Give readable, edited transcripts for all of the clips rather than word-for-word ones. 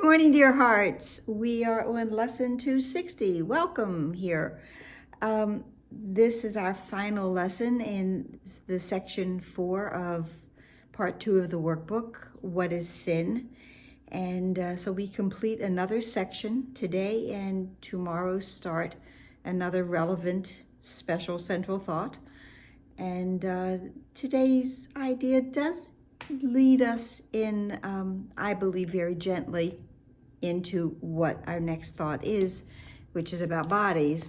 Good morning, dear hearts. We are on lesson 260. Welcome here. This is our final lesson in the section 4 of part 2 of the workbook, What is Sin? And so we complete another section today, and tomorrow start another relevant special central thought. And today's idea does lead us in, I believe, very gently into what our next thought is, which is about bodies.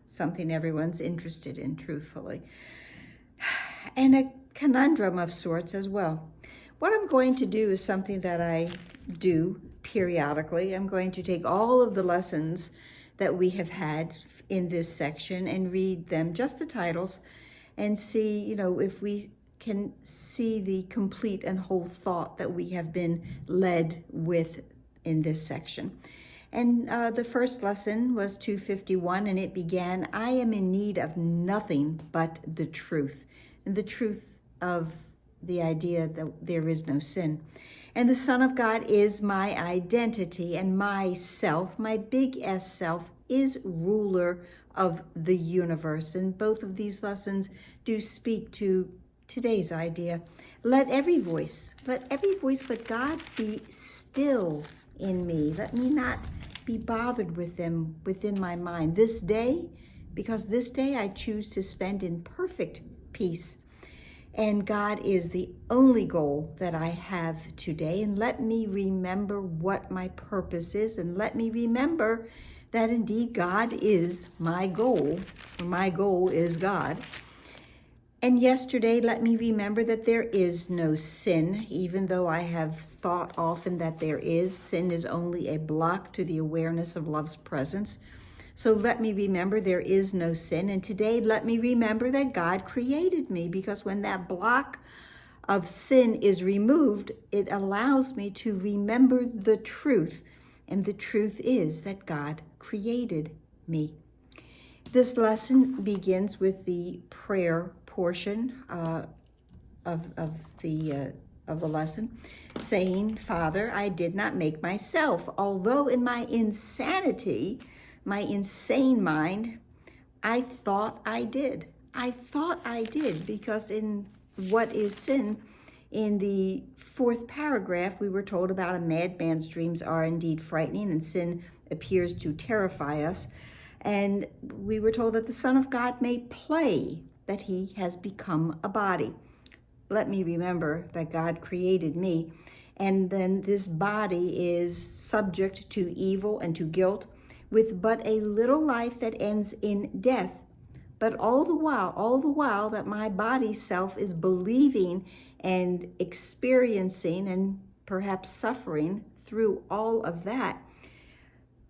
Something everyone's interested in, truthfully. And a conundrum of sorts as well. What I'm going to do is something that I do periodically. I'm going to take all of the lessons that we have had in this section and read them, just the titles, and see, if we can see the complete and whole thought that we have been led with in this section. And the first lesson was 251, and it began, I am in need of nothing but the truth. And the truth of the idea that there is no sin. And the Son of God is my identity, and myself, my big S self, is ruler of the universe. And both of these lessons do speak to today's idea. Let every voice but God's be still in me. Let me not be bothered with them within my mind this day, because this day I choose to spend in perfect peace. And God is the only goal that I have today. And let me remember what my purpose is, and let me remember that indeed God is my goal. My goal is God. And yesterday, let me remember that there is no sin, even though I have thought often that there is. Sin is only a block to the awareness of love's presence. So let me remember there is no sin. And today, let me remember that God created me, because when that block of sin is removed, it allows me to remember the truth. And the truth is that God created me. This lesson begins with the prayer portion of the lesson, saying, Father, I did not make myself, although in my insanity, my insane mind, I thought I did. I thought I did, because in What is Sin, in the 4th paragraph, we were told about a madman's dreams are indeed frightening, and sin appears to terrify us. And we were told that the Son of God may play, that he has become a body. Let me remember that God created me, and then this body is subject to evil and to guilt, with but a little life that ends in death. But all the while that my body self is believing and experiencing and perhaps suffering through all of that,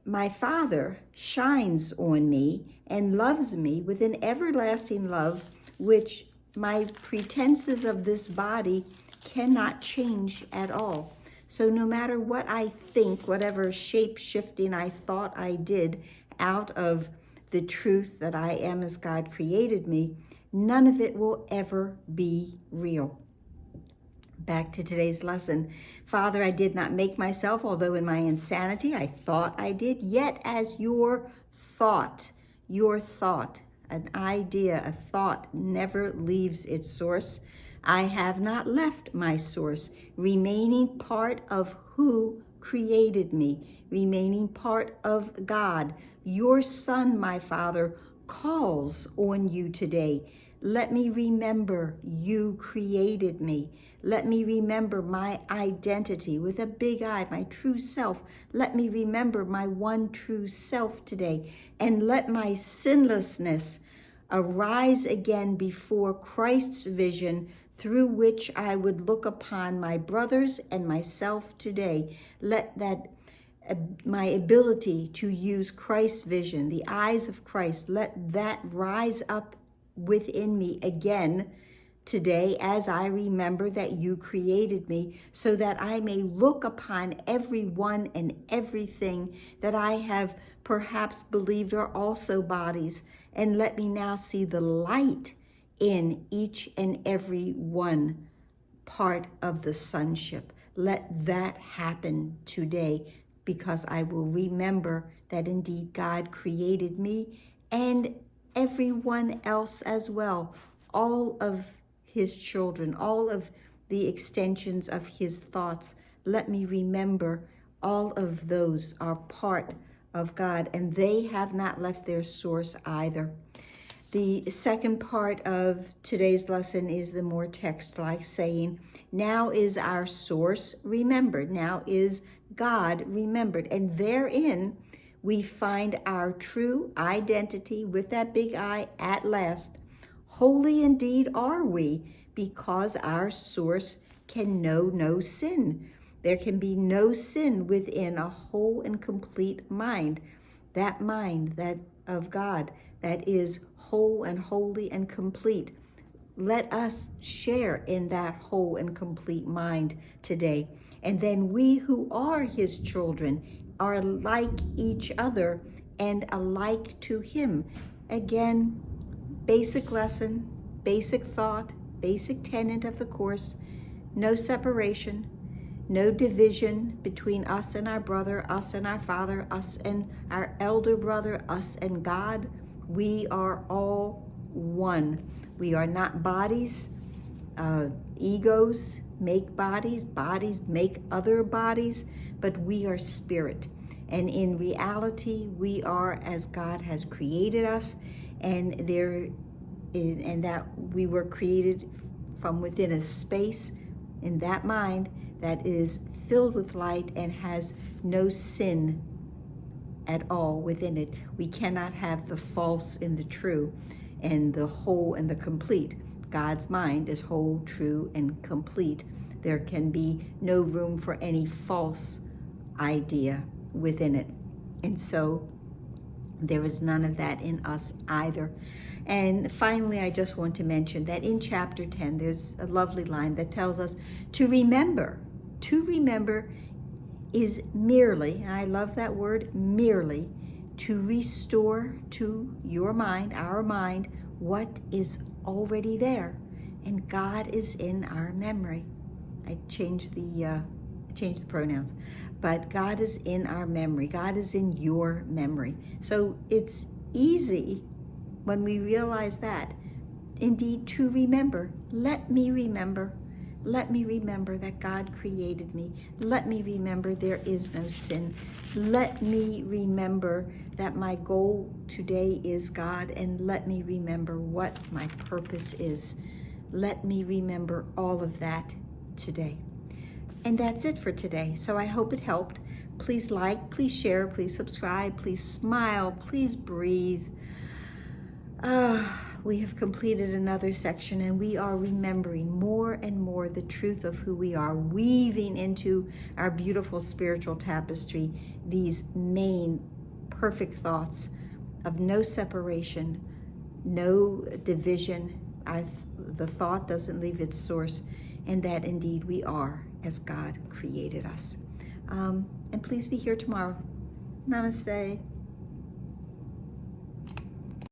my Father shines on me and loves me with an everlasting love, which my pretenses of this body cannot change at all. So no matter what I think, whatever shape-shifting I thought I did out of the truth that I am as God created me, none of it will ever be real. Back to today's lesson. Father, I did not make myself, although in my insanity I thought I did, yet as your thought, an idea, a thought never leaves its source. I have not left my source, remaining part of who created me, remaining part of God. Your Son, my Father, calls on you today. Let me remember you created me. Let me remember my identity with a big I, my true self. Let me remember my one true self today. And let my sinlessness arise again before Christ's vision, through which I would look upon my brothers and myself today. Let that my ability to use Christ's vision, the eyes of Christ, let that rise up within me again today as I remember that you created me, so that I may look upon everyone and everything that I have perhaps believed are also bodies, and let me now see the light in each and every one part of the sonship. Let that happen today, because I will remember that indeed God created me and everyone else as well, all of his children, all of the extensions of his thoughts. Let me remember all of those are part of God, and they have not left their source either. The second part of today's lesson is the more text-like saying, now is our source remembered. Now is God remembered. And therein we find our true identity with that big I at last. Holy indeed are we, because our source can know no sin. There can be no sin within a whole and complete mind. That mind that of God that is whole and holy and complete. Let us share in that whole and complete mind today. And then we who are his children are like each other and alike to him. Again, basic lesson, basic thought, basic tenet of the course. No separation, no division between us and our brother, us and our father, us and our elder brother, us and God. We are all one. We are not bodies. Egos make bodies. Bodies make other bodies. But we are spirit. And in reality, we are as God has created us. And that we were created from within a space in that mind that is filled with light and has no sin at all within it. We cannot have the false in the true, and the whole and the complete. God's mind is whole, true, and complete. There can be no room for any false idea within it. And so there is none of that in us either. And finally, I just want to mention that in chapter 10, there's a lovely line that tells us to remember. To remember is merely, and I love that word, merely, to restore to your mind, our mind, what is already there. And God is in our memory. I changed the pronouns. But God is in our memory. God is in your memory. So it's easy when we realize that, indeed, to remember. Let me remember. Let me remember that God created me. Let me remember there is no sin. Let me remember that my goal today is God, and let me remember what my purpose is. Let me remember all of that today. And that's it for today. So I hope it helped. Please like, please share, please subscribe, please smile, please breathe. We have completed another section, and we are remembering more and more the truth of who we are, weaving into our beautiful spiritual tapestry these main perfect thoughts of no separation, no division. The thought doesn't leave its source, and that indeed we are as God created us. And please be here tomorrow. Namaste.